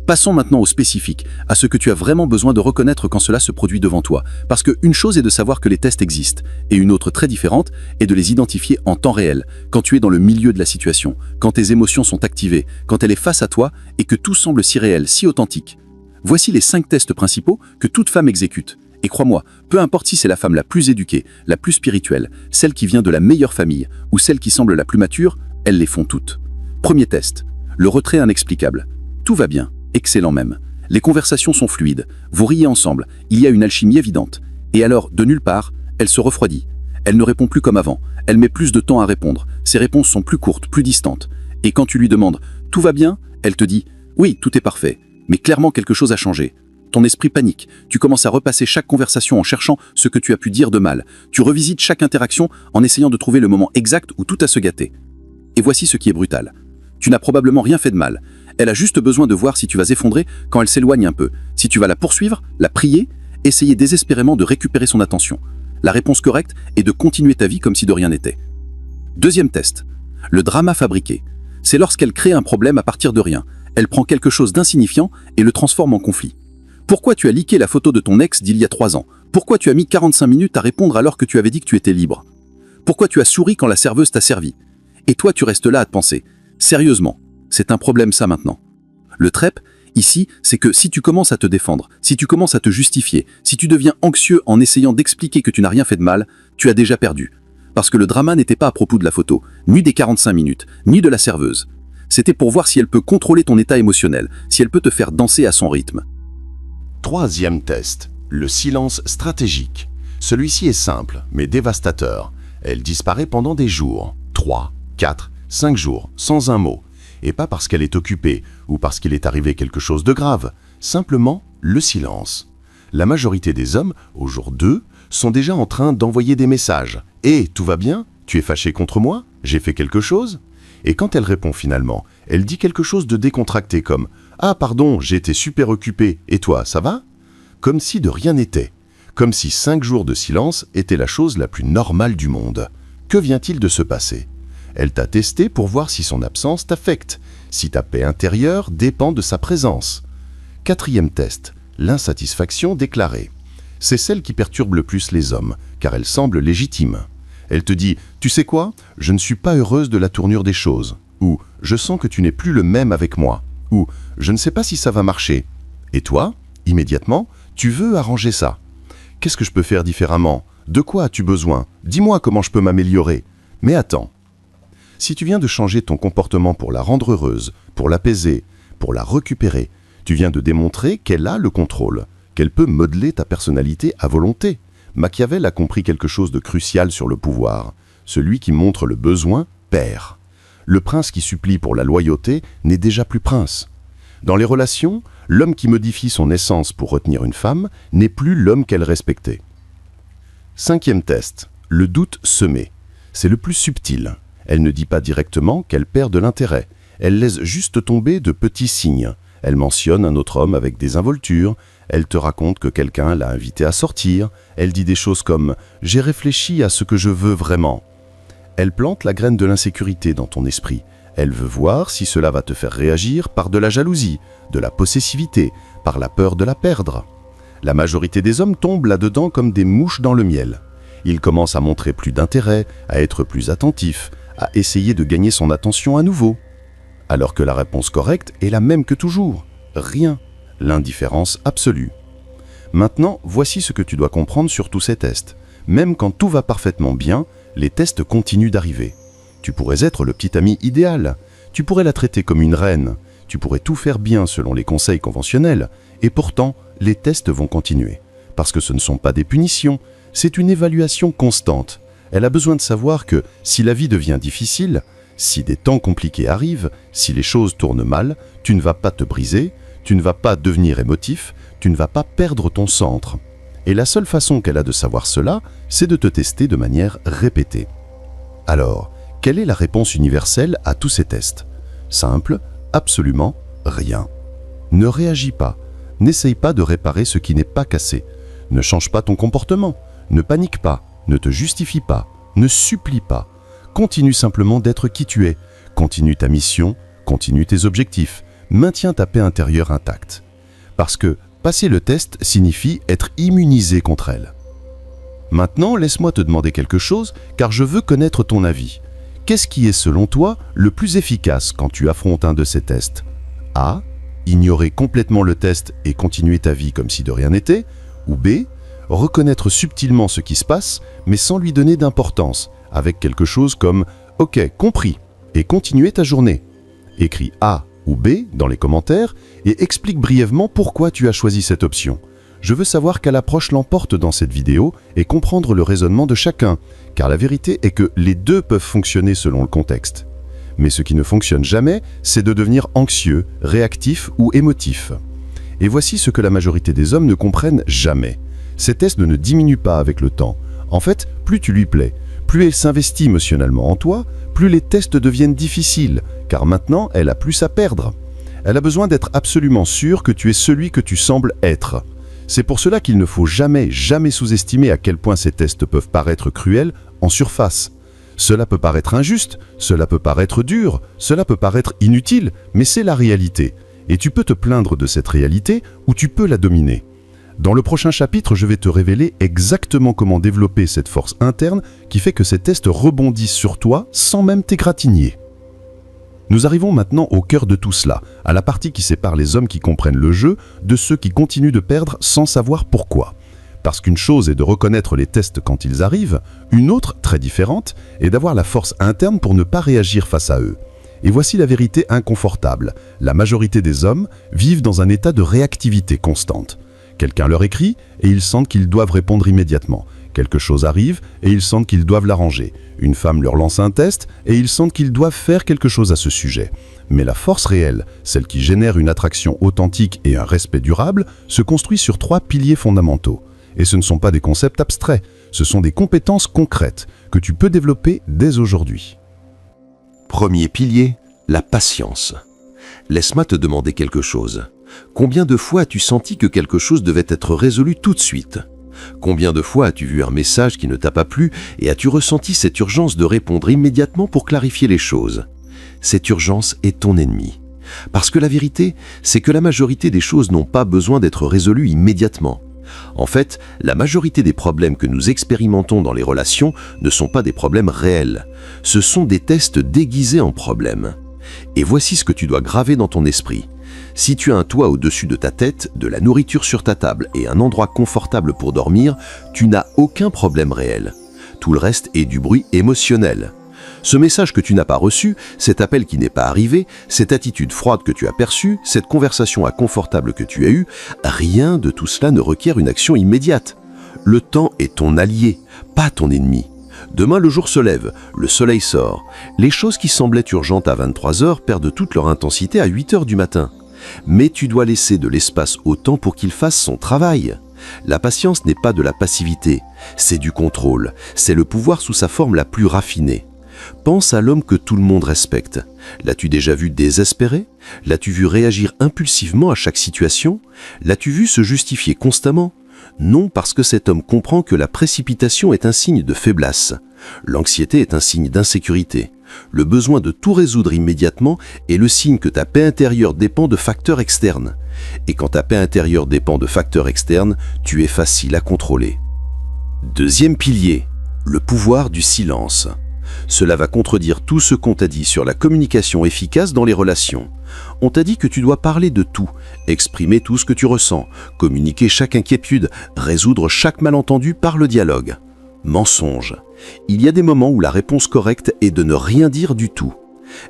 Passons maintenant au spécifique, à ce que tu as vraiment besoin de reconnaître quand cela se produit devant toi. Parce qu'une chose est de savoir que les tests existent, et une autre très différente est de les identifier en temps réel, quand tu es dans le milieu de la situation, quand tes émotions sont activées, quand elle est face à toi et que tout semble si réel, si authentique. Voici les 5 tests principaux que toute femme exécute. Et crois-moi, peu importe si c'est la femme la plus éduquée, la plus spirituelle, celle qui vient de la meilleure famille, ou celle qui semble la plus mature, elles les font toutes. Premier test, le retrait inexplicable. Tout va bien. Excellent même. Les conversations sont fluides, vous riez ensemble, il y a une alchimie évidente. Et alors, de nulle part, elle se refroidit. Elle ne répond plus comme avant, elle met plus de temps à répondre. Ses réponses sont plus courtes, plus distantes. Et quand tu lui demandes « Tout va bien ?», elle te dit « Oui, tout est parfait, mais clairement quelque chose a changé. » Ton esprit panique, tu commences à repasser chaque conversation en cherchant ce que tu as pu dire de mal. Tu revisites chaque interaction en essayant de trouver le moment exact où tout a se gâté. Et voici ce qui est brutal. Tu n'as probablement rien fait de mal. Elle a juste besoin de voir si tu vas s'effondrer quand elle s'éloigne un peu, si tu vas la poursuivre, la prier, essayer désespérément de récupérer son attention. La réponse correcte est de continuer ta vie comme si de rien n'était. Deuxième test, le drama fabriqué. C'est lorsqu'elle crée un problème à partir de rien. Elle prend quelque chose d'insignifiant et le transforme en conflit. Pourquoi tu as liké la photo de ton ex d'il y a 3 ans? Pourquoi tu as mis 45 minutes à répondre alors que tu avais dit que tu étais libre? Pourquoi tu as souri quand la serveuse t'a servi? Et toi tu restes là à te penser. Sérieusement, c'est un problème ça maintenant. Le trep, ici, c'est que si tu commences à te défendre, si tu commences à te justifier, si tu deviens anxieux en essayant d'expliquer que tu n'as rien fait de mal, tu as déjà perdu. Parce que le drama n'était pas à propos de la photo, ni des 45 minutes, ni de la serveuse. C'était pour voir si elle peut contrôler ton état émotionnel, si elle peut te faire danser à son rythme. Troisième test, le silence stratégique. Celui-ci est simple, mais dévastateur. Elle disparaît pendant des jours, 3, 4, 5 jours, sans un mot. Et pas parce qu'elle est occupée ou parce qu'il est arrivé quelque chose de grave, simplement le silence. La majorité des hommes, au jour 2, sont déjà en train d'envoyer des messages. « Hé, tout va bien? Tu es fâché contre moi? J'ai fait quelque chose ?» Et quand elle répond finalement, elle dit quelque chose de décontracté comme « Ah pardon, j'ai été super occupé, et toi, ça va ?» Comme si de rien n'était. Comme si 5 jours de silence était la chose la plus normale du monde. Que vient-il de se passer? Elle t'a testé pour voir si son absence t'affecte, si ta paix intérieure dépend de sa présence. Quatrième test, l'insatisfaction déclarée. C'est celle qui perturbe le plus les hommes, car elle semble légitime. Elle te dit « Tu sais quoi? Je ne suis pas heureuse de la tournure des choses. » Ou « Je sens que tu n'es plus le même avec moi. » Ou « Je ne sais pas si ça va marcher. » Et toi, immédiatement, tu veux arranger ça. Qu'est-ce que je peux faire différemment? De quoi as-tu besoin? Dis-moi comment je peux m'améliorer. Mais attends. Si tu viens de changer ton comportement pour la rendre heureuse, pour l'apaiser, pour la récupérer, tu viens de démontrer qu'elle a le contrôle, qu'elle peut modeler ta personnalité à volonté. Machiavel a compris quelque chose de crucial sur le pouvoir. Celui qui montre le besoin perd. Le prince qui supplie pour la loyauté n'est déjà plus prince. Dans les relations, l'homme qui modifie son essence pour retenir une femme n'est plus l'homme qu'elle respectait. 5e test, le doute semé. C'est le plus subtil. Elle ne dit pas directement qu'elle perd de l'intérêt. Elle laisse juste tomber de petits signes. Elle mentionne un autre homme avec des involtures. Elle te raconte que quelqu'un l'a invité à sortir. Elle dit des choses comme « j'ai réfléchi à ce que je veux vraiment ». Elle plante la graine de l'insécurité dans ton esprit. Elle veut voir si cela va te faire réagir par de la jalousie, de la possessivité, par la peur de la perdre. La majorité des hommes tombent là-dedans comme des mouches dans le miel. Ils commencent à montrer plus d'intérêt, à être plus attentifs, à essayer de gagner son attention à nouveau. Alors que la réponse correcte est la même que toujours. Rien. L'indifférence absolue. Maintenant, voici ce que tu dois comprendre sur tous ces tests. Même quand tout va parfaitement bien, les tests continuent d'arriver. Tu pourrais être le petit ami idéal. Tu pourrais la traiter comme une reine. Tu pourrais tout faire bien selon les conseils conventionnels. Et pourtant, les tests vont continuer. Parce que ce ne sont pas des punitions, c'est une évaluation constante. Elle a besoin de savoir que si la vie devient difficile, si des temps compliqués arrivent, si les choses tournent mal, tu ne vas pas te briser, tu ne vas pas devenir émotif, tu ne vas pas perdre ton centre. Et la seule façon qu'elle a de savoir cela, c'est de te tester de manière répétée. Alors, quelle est la réponse universelle à tous ces tests? Simple, absolument rien. Ne réagis pas, n'essaye pas de réparer ce qui n'est pas cassé. Ne change pas ton comportement, ne panique pas, ne te justifie pas, ne supplie pas. Continue simplement d'être qui tu es, continue ta mission, continue tes objectifs, maintiens ta paix intérieure intacte. Parce que passer le test signifie être immunisé contre elle. Maintenant, laisse-moi te demander quelque chose, car je veux connaître ton avis. Qu'est-ce qui est selon toi le plus efficace quand tu affrontes un de ces tests? A. Ignorer complètement le test et continuer ta vie comme si de rien n'était. Ou B. Reconnaître subtilement ce qui se passe, mais sans lui donner d'importance, avec quelque chose comme « Ok, compris » et continuer ta journée. Écris A ou B dans les commentaires et explique brièvement pourquoi tu as choisi cette option. Je veux savoir quelle approche l'emporte dans cette vidéo et comprendre le raisonnement de chacun, car la vérité est que les deux peuvent fonctionner selon le contexte. Mais ce qui ne fonctionne jamais, c'est de devenir anxieux, réactif ou émotif. Et voici ce que la majorité des hommes ne comprennent jamais. Ces tests ne diminuent pas avec le temps. En fait, plus tu lui plais, plus elle s'investit émotionnellement en toi, plus les tests deviennent difficiles, car maintenant, elle a plus à perdre. Elle a besoin d'être absolument sûre que tu es celui que tu sembles être. C'est pour cela qu'il ne faut jamais sous-estimer à quel point ces tests peuvent paraître cruels en surface. Cela peut paraître injuste, cela peut paraître dur, cela peut paraître inutile, mais c'est la réalité. Et tu peux te plaindre de cette réalité ou tu peux la dominer. Dans le prochain chapitre, je vais te révéler exactement comment développer cette force interne qui fait que ces tests rebondissent sur toi sans même t'égratigner. Nous arrivons maintenant au cœur de tout cela, à la partie qui sépare les hommes qui comprennent le jeu de ceux qui continuent de perdre sans savoir pourquoi. Parce qu'une chose est de reconnaître les tests quand ils arrivent, une autre, très différente, est d'avoir la force interne pour ne pas réagir face à eux. Et voici la vérité inconfortable. La majorité des hommes vivent dans un état de réactivité constante. Quelqu'un leur écrit et ils sentent qu'ils doivent répondre immédiatement. Quelque chose arrive et ils sentent qu'ils doivent l'arranger. Une femme leur lance un test et ils sentent qu'ils doivent faire quelque chose à ce sujet. Mais la force réelle, celle qui génère une attraction authentique et un respect durable, se construit sur 3 piliers fondamentaux. Et ce ne sont pas des concepts abstraits, ce sont des compétences concrètes que tu peux développer dès aujourd'hui. Premier pilier, la patience. Laisse-moi te demander quelque chose. Combien de fois as-tu senti que quelque chose devait être résolu tout de suite? Combien de fois as-tu vu un message qui ne t'a pas plu et as-tu ressenti cette urgence de répondre immédiatement pour clarifier les choses? Cette urgence est ton ennemi. Parce que la vérité, c'est que la majorité des choses n'ont pas besoin d'être résolues immédiatement. En fait, la majorité des problèmes que nous expérimentons dans les relations ne sont pas des problèmes réels. Ce sont des tests déguisés en problèmes. Et voici ce que tu dois graver dans ton esprit. Si tu as un toit au-dessus de ta tête, de la nourriture sur ta table et un endroit confortable pour dormir, tu n'as aucun problème réel. Tout le reste est du bruit émotionnel. Ce message que tu n'as pas reçu, cet appel qui n'est pas arrivé, cette attitude froide que tu as perçue, cette conversation inconfortable que tu as eue, rien de tout cela ne requiert une action immédiate. Le temps est ton allié, pas ton ennemi. Demain, le jour se lève, le soleil sort. Les choses qui semblaient urgentes à 23h perdent toute leur intensité à 8h du matin. Mais tu dois laisser de l'espace au temps pour qu'il fasse son travail. La patience n'est pas de la passivité, c'est du contrôle, c'est le pouvoir sous sa forme la plus raffinée. Pense à l'homme que tout le monde respecte. L'as-tu déjà vu désespéré? L'as-tu vu réagir impulsivement à chaque situation? L'as-tu vu se justifier constamment? Non, parce que cet homme comprend que la précipitation est un signe de faiblesse. L'anxiété est un signe d'insécurité. Le besoin de tout résoudre immédiatement est le signe que ta paix intérieure dépend de facteurs externes. Et quand ta paix intérieure dépend de facteurs externes, tu es facile à contrôler. Deuxième pilier, le pouvoir du silence. Cela va contredire tout ce qu'on t'a dit sur la communication efficace dans les relations. On t'a dit que tu dois parler de tout, exprimer tout ce que tu ressens, communiquer chaque inquiétude, résoudre chaque malentendu par le dialogue. Mensonge. Il y a des moments où la réponse correcte est de ne rien dire du tout.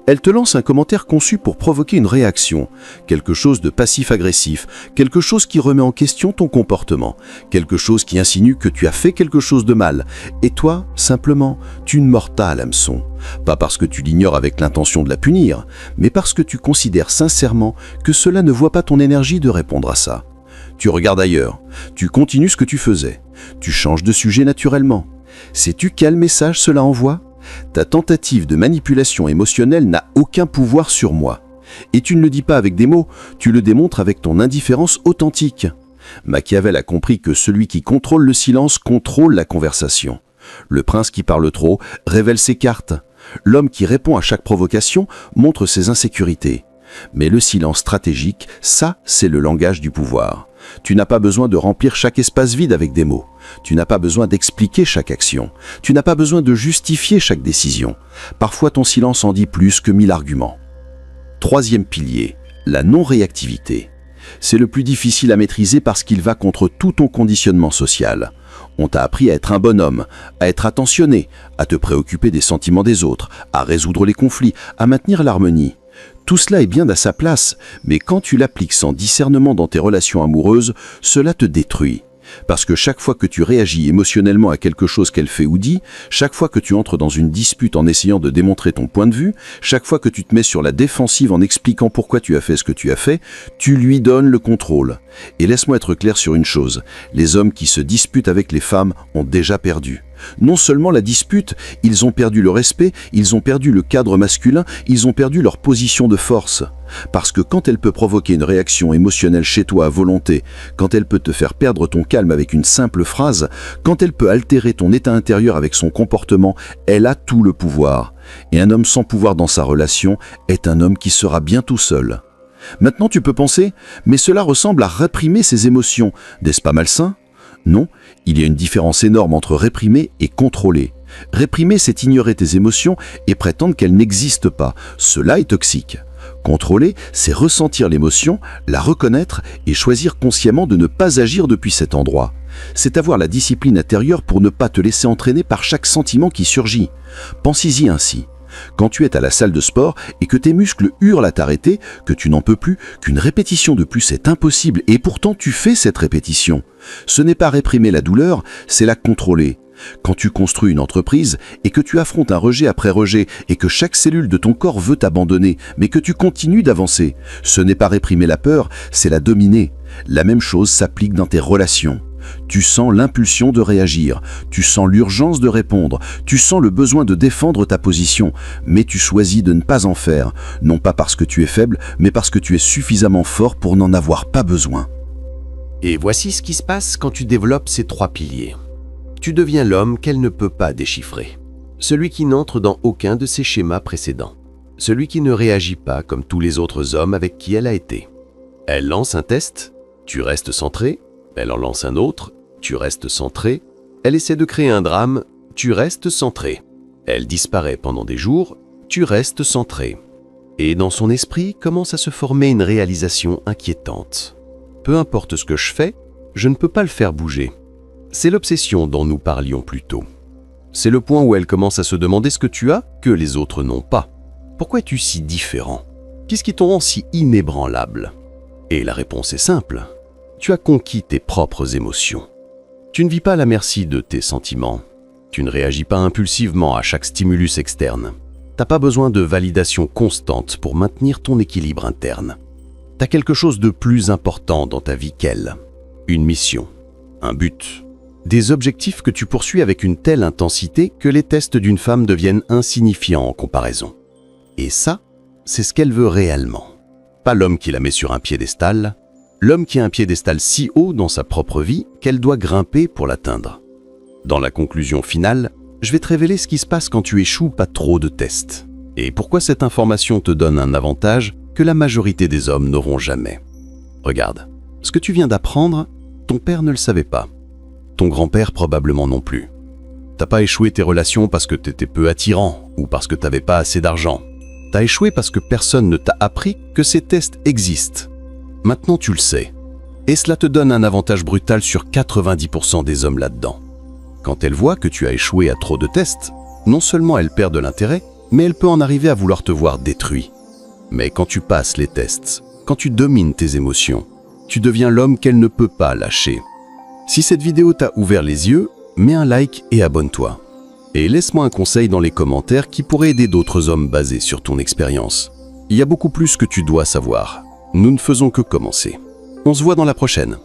Elle te lance un commentaire conçu pour provoquer une réaction, quelque chose de passif-agressif, quelque chose qui remet en question ton comportement, quelque chose qui insinue que tu as fait quelque chose de mal, et toi, simplement, tu ne mords pas à l'hameçon. Pas parce que tu l'ignores avec l'intention de la punir, mais parce que tu considères sincèrement que cela ne voit pas ton énergie de répondre à ça. Tu regardes ailleurs, tu continues ce que tu faisais, tu changes de sujet naturellement. Sais-tu quel message cela envoie ? Ta tentative de manipulation émotionnelle n'a aucun pouvoir sur moi. Et tu ne le dis pas avec des mots, tu le démontres avec ton indifférence authentique. Machiavel a compris que celui qui contrôle le silence contrôle la conversation. Le prince qui parle trop révèle ses cartes. L'homme qui répond à chaque provocation montre ses insécurités. Mais le silence stratégique, ça, c'est le langage du pouvoir. Tu n'as pas besoin de remplir chaque espace vide avec des mots. Tu n'as pas besoin d'expliquer chaque action. Tu n'as pas besoin de justifier chaque décision. Parfois, ton silence en dit plus que 1000 arguments. Troisième pilier, la non-réactivité. C'est le plus difficile à maîtriser parce qu'il va contre tout ton conditionnement social. On t'a appris à être un bonhomme, à être attentionné, à te préoccuper des sentiments des autres, à résoudre les conflits, à maintenir l'harmonie. Tout cela est bien à sa place, mais quand tu l'appliques sans discernement dans tes relations amoureuses, cela te détruit. Parce que chaque fois que tu réagis émotionnellement à quelque chose qu'elle fait ou dit, chaque fois que tu entres dans une dispute en essayant de démontrer ton point de vue, chaque fois que tu te mets sur la défensive en expliquant pourquoi tu as fait ce que tu as fait, tu lui donnes le contrôle. Et laisse-moi être clair sur une chose, les hommes qui se disputent avec les femmes ont déjà perdu. Non seulement la dispute, ils ont perdu le respect, ils ont perdu le cadre masculin, ils ont perdu leur position de force. Parce que quand elle peut provoquer une réaction émotionnelle chez toi à volonté, quand elle peut te faire perdre ton calme avec une simple phrase, quand elle peut altérer ton état intérieur avec son comportement, elle a tout le pouvoir. Et un homme sans pouvoir dans sa relation est un homme qui sera bien tout seul. Maintenant tu peux penser, mais cela ressemble à réprimer ses émotions, n'est-ce pas malsain ? Non, il y a une différence énorme entre réprimer et contrôler. Réprimer, c'est ignorer tes émotions et prétendre qu'elles n'existent pas. Cela est toxique. Contrôler, c'est ressentir l'émotion, la reconnaître et choisir consciemment de ne pas agir depuis cet endroit. C'est avoir la discipline intérieure pour ne pas te laisser entraîner par chaque sentiment qui surgit. Pensez-y ainsi. Quand tu es à la salle de sport et que tes muscles hurlent à t'arrêter, que tu n'en peux plus, qu'une répétition de plus est impossible et pourtant tu fais cette répétition. Ce n'est pas réprimer la douleur, c'est la contrôler. Quand tu construis une entreprise et que tu affrontes un rejet après rejet et que chaque cellule de ton corps veut t'abandonner, mais que tu continues d'avancer, ce n'est pas réprimer la peur, c'est la dominer. La même chose s'applique dans tes relations. Tu sens l'impulsion de réagir, tu sens l'urgence de répondre, tu sens le besoin de défendre ta position, mais tu choisis de ne pas en faire, non pas parce que tu es faible, mais parce que tu es suffisamment fort pour n'en avoir pas besoin. Et voici ce qui se passe quand tu développes ces 3 piliers. Tu deviens l'homme qu'elle ne peut pas déchiffrer. Celui qui n'entre dans aucun de ses schémas précédents. Celui qui ne réagit pas comme tous les autres hommes avec qui elle a été. Elle lance un test, tu restes centré. Elle en lance un autre, tu restes centré. Elle essaie de créer un drame, tu restes centré. Elle disparaît pendant des jours, tu restes centré. Et dans son esprit commence à se former une réalisation inquiétante. Peu importe ce que je fais, je ne peux pas le faire bouger. C'est l'obsession dont nous parlions plus tôt. C'est le point où elle commence à se demander ce que tu as que les autres n'ont pas. Pourquoi es-tu si différent ? Qu'est-ce qui te rend si inébranlable ? Et la réponse est simple. Tu as conquis tes propres émotions. Tu ne vis pas à la merci de tes sentiments. Tu ne réagis pas impulsivement à chaque stimulus externe. T'as pas besoin de validation constante pour maintenir ton équilibre interne. T'as quelque chose de plus important dans ta vie qu'elle. Une mission, un but, des objectifs que tu poursuis avec une telle intensité que les tests d'une femme deviennent insignifiants en comparaison. Et ça, c'est ce qu'elle veut réellement. Pas l'homme qui la met sur un piédestal, l'homme qui a un piédestal si haut dans sa propre vie qu'elle doit grimper pour l'atteindre. Dans la conclusion finale, je vais te révéler ce qui se passe quand tu échoues pas trop de tests. Et pourquoi cette information te donne un avantage que la majorité des hommes n'auront jamais. Regarde, ce que tu viens d'apprendre, ton père ne le savait pas. Ton grand-père probablement non plus. T'as pas échoué tes relations parce que t'étais peu attirant ou parce que t'avais pas assez d'argent. T'as échoué parce que personne ne t'a appris que ces tests existent. Maintenant tu le sais. Et cela te donne un avantage brutal sur 90% des hommes là-dedans. Quand elle voit que tu as échoué à trop de tests, non seulement elle perd de l'intérêt, mais elle peut en arriver à vouloir te voir détruit. Mais quand tu passes les tests, quand tu domines tes émotions, tu deviens l'homme qu'elle ne peut pas lâcher. Si cette vidéo t'a ouvert les yeux, mets un like et abonne-toi. Et laisse-moi un conseil dans les commentaires qui pourrait aider d'autres hommes basés sur ton expérience. Il y a beaucoup plus que tu dois savoir. Nous ne faisons que commencer. On se voit dans la prochaine.